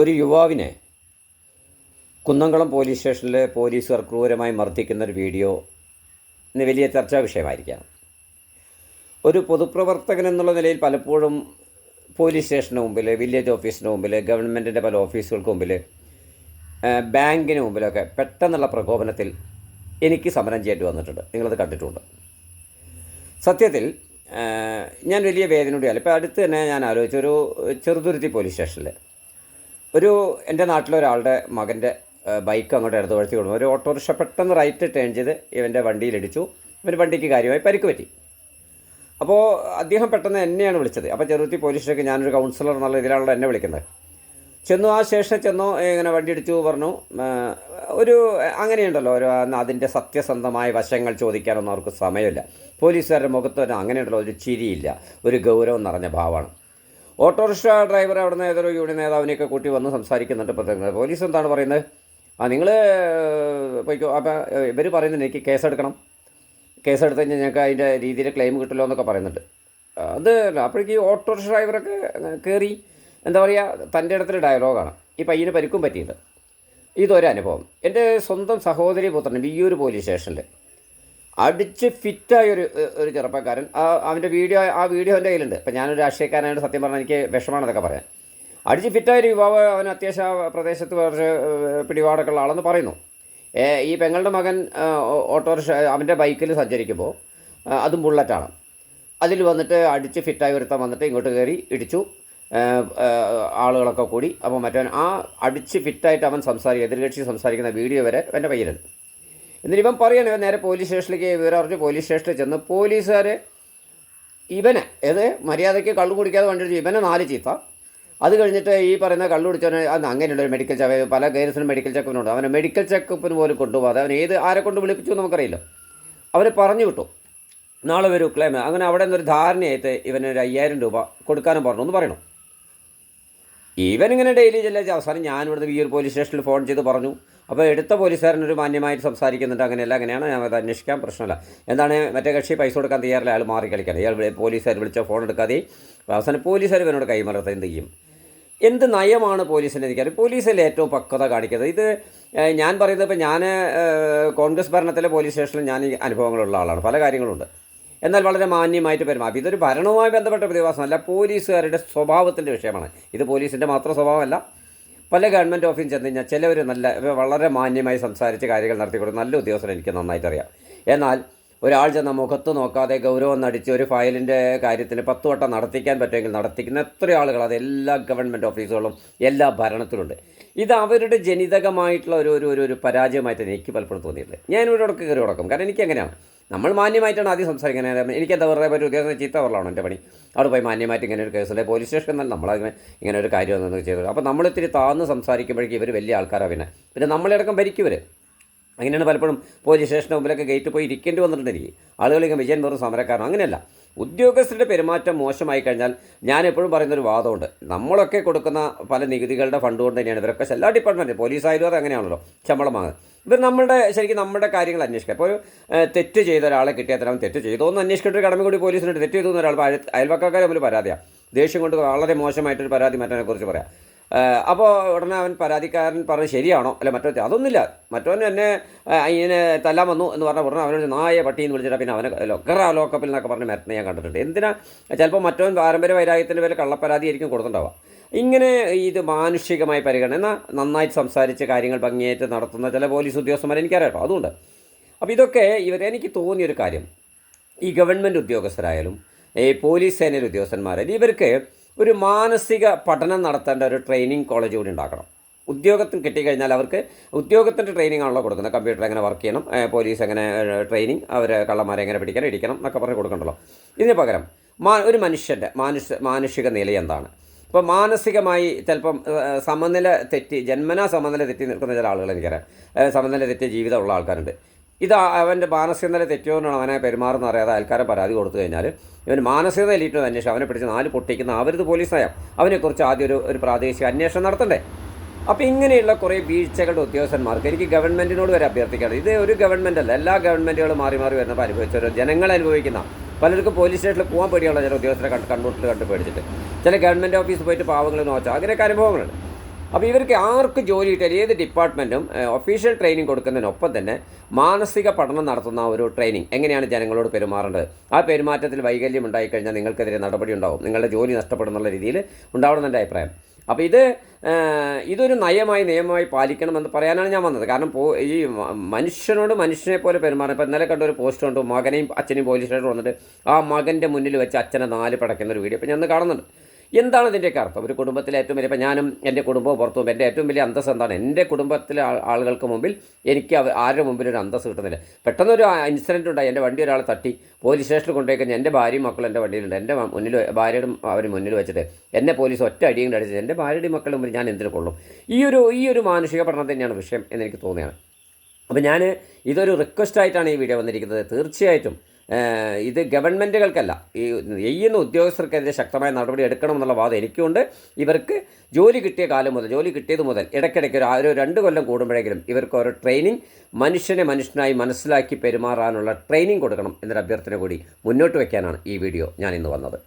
ഒരു യുവാവിനെ കുന്നംകുളം പോലീസ് സ്റ്റേഷനിലെ പോലീസുകാർ ക്രൂരമായി മർദ്ദിക്കുന്നൊരു വീഡിയോ ഇന്ന് വലിയ ചർച്ചാ വിഷയമായിരിക്കാം. ഒരു പൊതുപ്രവർത്തകൻ എന്നുള്ള നിലയിൽ പലപ്പോഴും പോലീസ് സ്റ്റേഷന് മുമ്പിൽ, വില്ലേജ് ഓഫീസിന് മുമ്പിൽ, ഗവൺമെൻറ്റിൻ്റെ പല ഓഫീസുകൾക്ക് മുമ്പിൽ, ബാങ്കിന് മുമ്പിലൊക്കെ പെട്ടെന്നുള്ള പ്രകോപനത്തിൽ എനിക്ക് സമരം ചെയ്യേണ്ടി വന്നിട്ടുണ്ട്. നിങ്ങളത് കണ്ടിട്ടുണ്ട്. സത്യത്തിൽ ഞാൻ വലിയ വേദനയോടെയല്ല. ഇപ്പോൾ അടുത്ത് തന്നെ ഞാൻ ആലോചിച്ചു, ഒരു ചെറുതുരുത്തി പോലീസ് സ്റ്റേഷനിൽ എൻ്റെ നാട്ടിലൊരാളുടെ മകൻ്റെ ബൈക്ക് അങ്ങോട്ട് ഇടത് വഴിച്ച് കൊടുക്കും. ഒരു ഓട്ടോറിക്ഷ പെട്ടെന്ന് റൈറ്റ് ടേൺ ചെയ്ത് ഇവൻ്റെ വണ്ടിയിലിടിച്ചു. ഇവൻ്റെ വണ്ടിക്ക് കാര്യമായി പരിക്ക് പറ്റി. അപ്പോൾ അദ്ദേഹം പെട്ടെന്ന് എന്നെയാണ് വിളിച്ചത്. അപ്പോൾ ചെറുതുരുത്തി പോലീസ് സ്റ്റേഷനിലേക്ക് ഞാനൊരു കൗൺസിലർ എന്നുള്ള ഇതിലാണല്ലോ എന്നെ വിളിക്കുന്നത്. ചെന്നു, ആ സ്റ്റേഷനിൽ ചെന്നു, ഇങ്ങനെ വണ്ടി ഇടിച്ചു പറഞ്ഞു. ഒരു അങ്ങനെയുണ്ടല്ലോ, അതിൻ്റെ സത്യസന്ധമായ വശങ്ങൾ ചോദിക്കാനൊന്നും അവർക്ക് സമയമില്ല. പോലീസുകാരുടെ മുഖത്ത് തന്നെ അങ്ങനെയുണ്ടല്ലോ, ഒരു ചിരിയില്ല, ഒരു ഗൗരവം നിറഞ്ഞ ഭാവമാണ്. ഓട്ടോറിക്ഷ ഡ്രൈവർ അവിടെ നിന്ന് ഏതൊരു യൂണിയൻ നേതാവിനെയൊക്കെ കൂട്ടി വന്ന് സംസാരിക്കുന്നുണ്ട്. ഇപ്പോൾ പോലീസ് എന്താണ് പറയുന്നത്? നിങ്ങൾ പോയിക്കോ. അപ്പോൾ ഇവർ പറയുന്നുണ്ട് എനിക്ക് കേസെടുക്കണം, കേസെടുത്ത് കഴിഞ്ഞാൽ ഞങ്ങൾക്ക് അതിൻ്റെ രീതിയിൽ ക്ലെയിം കിട്ടുമല്ലോ എന്നൊക്കെ പറയുന്നുണ്ട്. അത് അപ്പോഴേക്ക് ഈ ഓട്ടോറിക്ഷ ഡ്രൈവറൊക്കെ കയറി എന്താ പറയുക, തൻ്റെ ഇടത്തിൽ ഡയലോഗാണ്. ഈ പയ്യന് പരിക്കും പറ്റിയിട്ട്. ഇതൊരനുഭവം. എൻ്റെ സ്വന്തം സഹോദരി പുത്രൻ വിയ്യൂർ പോലീസ് സ്റ്റേഷനിൽ അടിച്ച് ഫിറ്റായ ഒരു ചെറുപ്പക്കാരൻ, അവൻ്റെ വീഡിയോ എൻ്റെ കയ്യിലുണ്ട്. ഇപ്പം ഞാനൊരു രാഷ്ട്രീയക്കാരനായിട്ട് സത്യം പറഞ്ഞാൽ എനിക്ക് വിഷമാണെന്നൊക്കെ പറയാം. അടിച്ച് ഫിറ്റായൊരു യുവാവ്, അവൻ അത്യാവശ്യം പ്രദേശത്ത് കുറച്ച് പിടിപാടൊക്കെ ഉള്ള ആളെന്ന് പറയുന്നു. ഈ പെങ്ങളുടെ മകൻ ഓട്ടോറിക്ഷ അവൻ്റെ ബൈക്കിൽ സഞ്ചരിക്കുമ്പോൾ, അതും ബുള്ളറ്റാണ്, അതിൽ വന്നിട്ട് അടിച്ച് ഫിറ്റായി ഒരുത്തം വന്നിട്ട് ഇങ്ങോട്ട് കയറി ഇടിച്ചു. ആളുകളൊക്കെ കൂടി. അപ്പോൾ മറ്റവൻ ആ അടിച്ച് ഫിറ്റായിട്ട് അവൻ എതിർകക്ഷി സംസാരിക്കുന്ന വീഡിയോ വരെ എൻ്റെ കയ്യിലുണ്ട്. എന്നിട്ട് ഇവൻ പറയണം, ഇവൻ നേരെ പോലീസ് സ്റ്റേഷനിലേക്ക് വിവരം അറിഞ്ഞ് പോലീസ് സ്റ്റേഷനിൽ ചെന്ന് പോലീസുകാർ ഇവനെ മര്യാദയ്ക്ക് കള്ളു കുടിക്കാതെ വണ്ടി ഇവനെ 4 ചീത്ത. അത് കഴിഞ്ഞിട്ട് ഈ പറയുന്ന കള്ളു കുടിച്ചവനെ അങ്ങനെയുള്ളൊരു മെഡിക്കൽ ചെക്കപ്പ്, പല കേസിനും മെഡിക്കൽ ചെക്കപ്പിനുണ്ട്. അവനെ മെഡിക്കൽ ചെക്കപ്പിന് പോലും കൊണ്ടുപോകാതെ അവൻ ആരെ കൊണ്ട് വിളിപ്പിച്ചു നമുക്കറിയില്ല. അവരെ പറഞ്ഞു വിട്ടു, നാളെ വരൂ ക്ലെയിം. അങ്ങനെ അവിടെ നിന്നൊരു ധാരണയായിട്ട് ഇവനൊരു 5000 രൂപ കൊടുക്കാനും പറഞ്ഞു എന്ന് പറയണം. ഇവനിങ്ങനെ ഡെയിലി ചെല്ലേച്ച് അവസാനം ഞാൻ ഇവിടുന്ന് വിയ്യൂർ പോലീസ് സ്റ്റേഷനിൽ ഫോൺ ചെയ്ത് പറഞ്ഞു. അപ്പോൾ എടുത്ത പോലീസുകാരനൊരു മാന്യമായിട്ട് സംസാരിക്കുന്നുണ്ട്. അങ്ങനെയാണ് ഞാൻ അത് അന്വേഷിക്കാൻ പ്രശ്നമില്ല. എന്താണ് മറ്റേ കക്ഷി പൈസ കൊടുക്കാൻ തയ്യാറില്ല, അയാൾ മാറി കളിക്കാൻ. ഇയാൾ പോലീസുകാർ വിളിച്ച ഫോൺ എടുക്കാതെ അവസാനം പോലീസുകാർ ഇവനോട് കൈമറത്ത് എന്ത് ചെയ്യും? എന്ത് നയമാണ് പോലീസിൻ്റെ എനിക്കറിയാം. പോലീസിലെ ഏറ്റവും പക്വത കാണിക്കുന്നത്. ഇത് ഞാൻ പറയുന്നത്, ഇപ്പോൾ ഞാൻ കോൺഗ്രസ് ഭരണത്തിലെ പോലീസ് സ്റ്റേഷനിൽ ഞാൻ അനുഭവങ്ങളുള്ള ആളാണ്. പല കാര്യങ്ങളുണ്ട്. എന്നാൽ വളരെ മാന്യമായിട്ട് പെരുമാറും. ഇതൊരു ഭരണവുമായി ബന്ധപ്പെട്ട പ്രതിഭാസമല്ല, പോലീസുകാരുടെ സ്വഭാവത്തിൻ്റെ വിഷയമാണ്. ഇത് പോലീസിൻ്റെ മാത്രം സ്വഭാവമല്ല. പല ഗവൺമെൻറ് ഓഫീസിൽ ചെന്ന് കഴിഞ്ഞാൽ ചിലവർ വളരെ മാന്യമായി സംസാരിച്ച് കാര്യങ്ങൾ നടത്തിക്കൊടുക്കും. നല്ല ഉദ്യോഗസ്ഥർ എനിക്ക് നന്നായിട്ട് അറിയാം. എന്നാൽ ഒരാൾ ചെന്ന മുഖത്ത് നോക്കാതെ ഗൗരവം നടിച്ച് ഒരു ഫയലിൻ്റെ കാര്യത്തിന് 10 വട്ടം നടത്തിക്കാൻ പറ്റുമെങ്കിൽ നടത്തിക്കുന്ന എത്ര ആളുകൾ, അത് എല്ലാ ഗവൺമെൻറ് ഓഫീസുകളും എല്ലാ ഭരണത്തിലുണ്ട്. ഇത് അവരുടെ ജനിതകമായിട്ടുള്ള ഒരു പരാജയമായിട്ട് എനിക്ക് പലപ്പോഴും തോന്നിയിട്ടില്ല. ഞാൻ ഇവരോടൊക്കെ കയറി കൊടുക്കും. കാരണം എനിക്കങ്ങനെയാണ്. നമ്മൾ മാന്യമായിട്ടാണ് ആദ്യം സംസാരിക്കുന്നത്. എനിക്കെന്താ വെറുതെ പറ്റും ഉദ്യോഗസ്ഥനെ ചീത്ത പറയലാണ് എൻ്റെ പണി. അവിടെ പോയി മാന്യമായിട്ട് ഇങ്ങനെ ഒരു കേസുണ്ട് പോലീസ് സ്റ്റേഷൻ എന്നാൽ നമ്മളതിന് ഇങ്ങനെ ഒരു കാര്യം എന്നൊക്കെ ചെയ്തത്. അപ്പോൾ നമ്മളിത്തിരി താഴ്ന്ന് സംസാരിക്കുമ്പോഴേക്കും ഇവർ വലിയ ആൾക്കാരാണ്. പിന്നെ നമ്മളടക്കം ഭരിക്കും ഇവർ. അങ്ങനെയാണ് പലപ്പോഴും പോലീസ് സ്റ്റേഷന് മുമ്പിലൊക്കെ ഗേറ്റ് പോയി ഇരിക്കേണ്ടി വന്നിട്ടുണ്ട് എനിക്ക്. ആളുകളിങ്ങനെ വിജയൻ വെറും സമരക്കാരൻ. അങ്ങനെയല്ല, ഉദ്യോഗസ്ഥരുടെ പെരുമാറ്റം മോശമായി കഴിഞ്ഞാൽ ഞാൻ എപ്പോഴും പറയുന്നൊരു വാദമുണ്ട്. നമ്മളൊക്കെ കൊടുക്കുന്ന പല നികുതികളുടെ ഫണ്ട് കൊണ്ട് തന്നെയാണ് ഇവരൊക്കെ എല്ലാ ഡിപ്പാർട്ട്മെൻറ്റ് പോലീസായാലും അത് അങ്ങനെയാണല്ലോ ശമ്പളം വാങ്ങുന്നത്. ഇവർ ശരിക്കും നമ്മുടെ കാര്യങ്ങൾ അന്വേഷിക്കുക. ഇപ്പോൾ ഒരു തെറ്റ് ചെയ്ത ഒരാളെ കിട്ടിയാൽ തരാം, തെറ്റ് ചെയ്തോ എന്ന് അന്വേഷിക്കേണ്ട ഒരു കടമ കൂടി പോലീസിനുണ്ട്. തെറ്റ് ചെയ്തു എന്നൊരാൾ അയൽവക്കക്കാരെ മുമ്പിൽ പരാതിയാണ്, ദേഷ്യം കൊണ്ട് വളരെ മോശമായിട്ടൊരു പരാതി മറ്റവനെക്കുറിച്ച് പറയാം. അപ്പോൾ ഉടനെ അവൻ പരാതിക്കാരൻ പറഞ്ഞ് ശരിയാണോ അല്ല മറ്റോ അതൊന്നുമില്ല. മറ്റവൻ എന്നെ ഇങ്ങനെ തല്ലാൻ വന്നു എന്ന് പറഞ്ഞാൽ ഉടനെ അവനോട് നായ പട്ടിയെന്ന് വിളിച്ചിട്ട് പിന്നെ അവനെ ലോക്കപ്പിൽ എന്നൊക്കെ പറഞ്ഞ് മരത്തിനെ ഞാൻ കണ്ടിട്ടുണ്ട്. എന്തിനാ ചിലപ്പോൾ മറ്റവൻ പാരമ്പര്യ വൈരാഗ്യത്തിൻ്റെ പേര് കള്ളപ്പരാതി ആയിരിക്കും കൊടുത്തിട്ടുണ്ടാവുക. ഇങ്ങനെ ഇത് മാനുഷികമായി പരിഗണന, എന്നാൽ നന്നായിട്ട് സംസാരിച്ച് കാര്യങ്ങൾ ഭംഗിയായിട്ട് നടത്തുന്ന ചില പോലീസ് ഉദ്യോഗസ്ഥന്മാരെ എനിക്കറിയാം. അതുകൊണ്ട് അപ്പോൾ ഇതൊക്കെ എനിക്ക് തോന്നിയൊരു കാര്യം, ഈ ഗവൺമെൻറ് ഉദ്യോഗസ്ഥരായാലും ഈ പോലീസ് സേനയിലെ ഉദ്യോഗസ്ഥന്മാരായാലും ഇവർക്ക് ഒരു മാനസിക പഠനം നടത്തേണ്ട ഒരു ട്രെയിനിങ് കോളേജ് കൂടി ഉണ്ടാക്കണം. ഉദ്യോഗത്തിന് കിട്ടിക്കഴിഞ്ഞാൽ അവർക്ക് ഉദ്യോഗത്തിൻ്റെ ട്രെയിനിങ് ആണല്ലോ കൊടുക്കുന്നത്. കമ്പ്യൂട്ടർ എങ്ങനെ വർക്ക് ചെയ്യണം, പോലീസ് എങ്ങനെ ട്രെയിനിങ്, അവർ കള്ളന്മാരെ എങ്ങനെ പിടിക്കണം, ഇടിക്കണം എന്നൊക്കെ പറഞ്ഞ് കൊടുക്കണ്ടല്ലോ. ഇതിന് പകരം ഒരു മനുഷ്യൻ്റെ മാനുഷിക നില എന്താണ്? ഇപ്പോൾ മാനസികമായി ചിലപ്പം സമനില തെറ്റി, ജന്മനാ സമനില തെറ്റി നിൽക്കുന്ന ചില ആളുകൾ എനിക്കറിയാം. സമനില തെറ്റിയ ജീവിതമുള്ള ആൾക്കാരുണ്ട്. ഇത് അവൻ്റെ മാനസിക നില തെറ്റിയോന്നാണ് അവനെ പെരുമാറുന്ന അറിയാതെ ആൾക്കാരെ പരാതി കൊടുത്തു കഴിഞ്ഞാൽ ഇവൻ മാനസിക നിലയിട്ട് അന്വേഷണം, അവനെ പിടിച്ച് 4 പൊട്ടിക്കുന്ന അവരത് പോലീസായാം. അവനെക്കുറിച്ച് ആദ്യം ഒരു പ്രാദേശിക അന്വേഷണം നടത്തണ്ടേ? അപ്പോൾ ഇങ്ങനെയുള്ള കുറേ വീഴ്ചകളുടെ ഉദ്യോഗസ്ഥന്മാർക്ക് എനിക്ക് ഗവൺമെൻറ്റിനോട് വരെ അഭ്യർത്ഥിക്കാറ്. ഇത് ഒരു ഗവൺമെൻറ് അല്ല, എല്ലാ ഗവൺമെൻറ്റുകളും മാറി വരുന്നപ്പോൾ അനുഭവിച്ചവരോ ജനങ്ങൾ അനുഭവിക്കുന്ന പലർക്കും പോലീസ് സ്റ്റേഷനിൽ പോകാൻ പേടിയുള്ള ചില ഉദ്യോഗസ്ഥരെ കണ്ടുമുട്ടിൽ പേടിച്ചിട്ട് ചില ഗവൺമെൻറ് ഓഫീസിൽ പോയിട്ട് പാവങ്ങൾ നോച്ചാൽ അങ്ങനെയൊക്കെ അനുഭവങ്ങളുണ്ട്. അപ്പോൾ ഇവർക്ക് ആർക്ക് ജോലി കിട്ടിയാൽ ഏത് ഡിപ്പാർട്ട്മെൻറ്റും ഒഫീഷ്യൽ ട്രെയിനിങ് കൊടുക്കുന്നതിനൊപ്പം തന്നെ മാനസിക പഠനം നടത്തുന്ന ഒരു ട്രെയിനിങ്, എങ്ങനെയാണ് ജനങ്ങളോട് പെരുമാറേണ്ടത്, ആ പെരുമാറ്റത്തിൽ വൈകല്യം ഉണ്ടായിക്കഴിഞ്ഞാൽ നിങ്ങൾക്കെതിരെ നടപടി ഉണ്ടാവും, നിങ്ങളുടെ ജോലി നഷ്ടപ്പെടുന്നുള്ള രീതിയിൽ ഉണ്ടാവണം എൻ്റെ അഭിപ്രായം. അപ്പോൾ ഇതൊരു നിയമമായി പാലിക്കണമെന്ന് പറയാനാണ് ഞാൻ വന്നത്. കാരണം ഈ മനുഷ്യനോട് മനുഷ്യനെ പോലെ പെരുമാറണം. ഇപ്പോൾ ഇന്നലെ കണ്ട ഒരു പോസ്റ്റ് കണ്ടു, മകനെയും അച്ഛനെയും പോലീസ് സ്റ്റേഷനിൽ വന്നിട്ട് ആ മകൻ്റെ മുന്നിൽ വെച്ച് അച്ഛനെ 4 പടയ്ക്കുന്ന ഒരു വീഡിയോ ഇപ്പോൾ ഞാൻ കാണുന്നുണ്ട്. എന്താണ് ഇതിൻ്റെയൊക്കെ അർത്ഥം? ഒരു കുടുംബത്തിലെ ഏറ്റവും വലിയ, ഇപ്പോൾ ഞാനും എൻ്റെ കുടുംബവും പുറത്തു പോകുമ്പോൾ എൻ്റെ ഏറ്റവും വലിയ അന്തസ്സ് എന്താണ്? എൻ്റെ കുടുംബത്തിലെ ആളുകൾക്ക് മുമ്പിൽ എനിക്ക് ആരുടെ മുമ്പിൽ ഒരു അന്തസ്സ് കിട്ടുന്നില്ല. പെട്ടെന്നൊരു ഇൻസിഡൻറ്റ് ഉണ്ടായി, എൻ്റെ വണ്ടി ഒരാൾ തട്ടി പോലീസ് സ്റ്റേഷനിൽ കൊണ്ടുപോയി കഴിഞ്ഞാൽ എൻ്റെ ഭാര്യയും മക്കളും എൻ്റെ വണ്ടിയിലുണ്ട്. എൻ്റെ ഭാര്യയുടെ അവർ മുന്നിൽ വെച്ചിട്ട് എന്നെ പോലീസ് ഒറ്റ അടിയും കൂടെ അടിച്ചത് എൻ്റെ ഭാര്യയുടെയും മക്കളുടെ മുമ്പിൽ ഞാൻ എന്തിനു കൊള്ളും? ഈ ഒരു മാനുഷിക പഠനം തന്നെയാണ് വിഷയം എന്നെനിക്ക് തോന്നുകയാണ്. അപ്പോൾ ഇതൊരു റിക്വസ്റ്റായിട്ടാണ് ഈ വീഡിയോ വന്നിരിക്കുന്നത്. തീർച്ചയായിട്ടും ഇത് ഗവൺമെൻറ്റുകൾക്കല്ല, ഈ ചെയ്യുന്ന ഉദ്യോഗസ്ഥർക്കെതിരെ ശക്തമായ നടപടി എടുക്കണമെന്നുള്ള വാദം എനിക്കുണ്ട്. ഇവർക്ക് ജോലി കിട്ടിയത് മുതൽ ഇടയ്ക്കിടയ്ക്ക് ഒരു 2 കൊല്ലം കൂടുമ്പോഴെങ്കിലും ഇവർക്ക് ഓരോ ട്രെയിനിങ്, മനുഷ്യനെ മനുഷ്യനായി മനസ്സിലാക്കി പെരുമാറാനുള്ള ട്രെയിനിങ് കൊടുക്കണം എന്നൊരു അഭ്യർത്ഥന കൂടി മുന്നോട്ട് വയ്ക്കാനാണ് ഈ വീഡിയോ ഞാൻ ഇന്ന് വന്നത്.